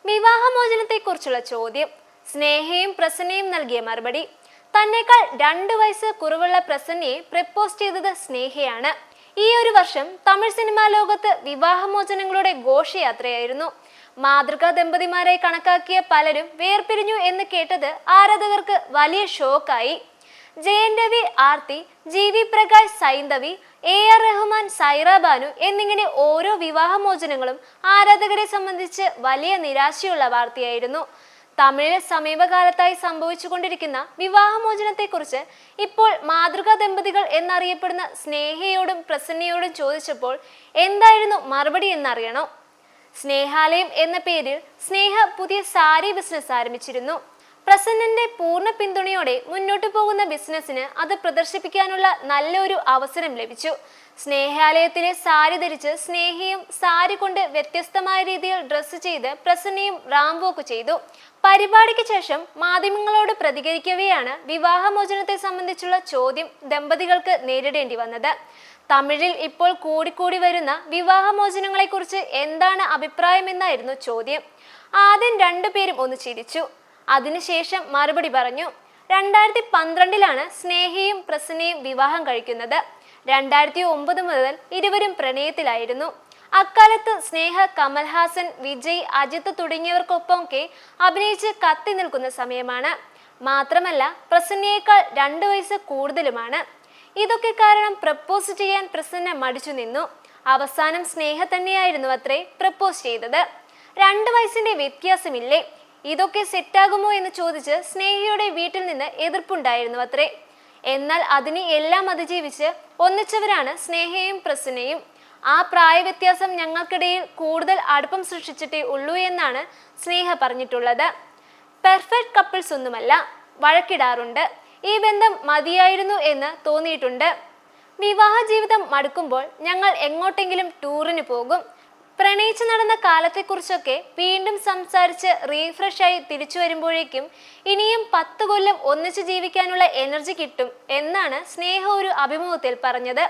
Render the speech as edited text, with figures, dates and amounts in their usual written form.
വിവാഹമോചനത്തെക്കുറിച്ചുള്ള ചോദ്യം. സ്നേഹയും പ്രസന്നയും നൽകിയ മറുപടി. തന്നെക്കാൾ 2 വയസ്സ് കുറവുള്ള പ്രസന്നയെ പ്രപ്പോസ് ചെയ്തത് സ്നേഹയാണ്. ഈ ഒരു വർഷം തമിഴ് സിനിമാ ലോകത്ത് വിവാഹമോചനങ്ങളുടെ ഘോഷയാത്രയായിരുന്നു. മാതൃകാ ദമ്പതിമാരായി കണക്കാക്കിയ പലരും വേർപിരിഞ്ഞു എന്ന് കേട്ടത് ആരാധകർക്ക് വലിയ ഷോക്കായി. ജയൻ രവി ആർത്തി, ജി.വി. പ്രകാശ് സൈന്ധവി, എ.ആർ. റഹ്മാൻ സൈറ ബാനു എന്നിങ്ങനെ ഓരോ വിവാഹമോചനങ്ങളും ആരാധകരെ സംബന്ധിച്ച് വലിയ നിരാശയുള്ള വാർത്തയായിരുന്നു. തമിഴിൽ സമീപകാലത്തായി സംഭവിച്ചുകൊണ്ടിരിക്കുന്ന വിവാഹമോചനത്തെക്കുറിച്ച് ഇപ്പോൾ മാതൃകാ ദമ്പതികൾ എന്നറിയപ്പെടുന്ന സ്നേഹയോടും പ്രസന്നയോടും ചോദിച്ചപ്പോൾ എന്തായിരുന്നു മറുപടി എന്നറിയണോ? സ്നേഹാലയം എന്ന പേരിൽ സ്നേഹ പുതിയ സാരി ബിസിനസ് ആരംഭിച്ചിരുന്നു. പ്രസന്നന്റെ പൂർണ്ണ പിന്തുണയോടെ മുന്നോട്ടു പോകുന്ന ബിസിനസ്സിന് അത് പ്രദർശിപ്പിക്കാനുള്ള നല്ലൊരു അവസരം ലഭിച്ചു. സ്നേഹാലയത്തിലെ സാരി ധരിച്ച് സ്നേഹയും സാരി കൊണ്ട് വ്യത്യസ്തമായ രീതിയിൽ ഡ്രസ്സ് ചെയ്ത് പ്രസന്നയും റാംവോക്ക് ചെയ്തു. പരിപാടിക്ക് ശേഷം മാധ്യമങ്ങളോട് പ്രതികരിക്കവെയാണ് വിവാഹമോചനത്തെ സംബന്ധിച്ചുള്ള ചോദ്യം ദമ്പതികൾക്ക് നേരിടേണ്ടി വന്നത്. തമിഴിൽ ഇപ്പോൾ കൂടിക്കൂടി വരുന്ന വിവാഹമോചനങ്ങളെ കുറിച്ച് എന്താണ് അഭിപ്രായമെന്നായിരുന്നു ചോദ്യം. ആദ്യം 2 പേരും ഒന്ന് ചിരിച്ചു. അതിനുശേഷം മറുപടി പറഞ്ഞു. 2012 സ്നേഹയും പ്രസന്നയും വിവാഹം കഴിക്കുന്നത്. 2009 മുതൽ ഇരുവരും പ്രണയത്തിലായിരുന്നു. അക്കാലത്ത് സ്നേഹ കമൽഹാസൻ, വിജയ്, അജിത്ത് തുടങ്ങിയവർക്കൊപ്പമൊക്കെ അഭിനയിച്ച് കത്തി നിൽക്കുന്ന സമയമാണ്. മാത്രമല്ല പ്രസന്നയേക്കാൾ 2 വയസ്സ് കൂടുതലുമാണ്. ഇതൊക്കെ കാരണം പ്രപ്പോസ് ചെയ്യാൻ പ്രസന്ന മടിച്ചു നിന്നു. അവസാനം സ്നേഹ തന്നെയായിരുന്നു അത്രേ പ്രപ്പോസ് ചെയ്തത്. 2 വയസ്സിന്റെ വ്യത്യാസമില്ലേ, ഇതൊക്കെ സെറ്റാകുമോ എന്ന് ചോദിച്ച് സ്നേഹയുടെ വീട്ടിൽ നിന്ന് എതിർപ്പുണ്ടായിരുന്നു അത്രേ. എന്നാൽ അതിനെ എല്ലാം അതിജീവിച്ച് ഒന്നിച്ചവരാണ് സ്നേഹയും പ്രസന്നയും. ആ പ്രായ വ്യത്യാസം ഞങ്ങൾക്കിടയിൽ കൂടുതൽ അടുപ്പം സൃഷ്ടിച്ചിട്ടേ ഉള്ളൂ എന്നാണ് സ്നേഹ പറഞ്ഞിട്ടുള്ളത്. പെർഫെക്റ്റ് കപ്പിൾസ് ഒന്നുമല്ല, വഴക്കിടാറുണ്ട്. ഈ ബന്ധം മതിയായിരുന്നു എന്ന് തോന്നിയിട്ടുണ്ട്. വിവാഹ ജീവിതം മടുക്കുമ്പോൾ ഞങ്ങൾ എങ്ങോട്ടെങ്കിലും ടൂറിന് പോകും. പ്രണയിച്ചു നടന്ന കാലത്തെക്കുറിച്ചൊക്കെ വീണ്ടും സംസാരിച്ച് റീഫ്രഷ് ആയി തിരിച്ചു വരുമ്പോഴേക്കും ഇനിയും 10 കൊല്ലം ഒന്നിച്ചു ജീവിക്കാനുള്ള എനർജി കിട്ടും എന്നാണ് സ്നേഹ ഒരു അഭിമുഖത്തിൽ പറഞ്ഞത്.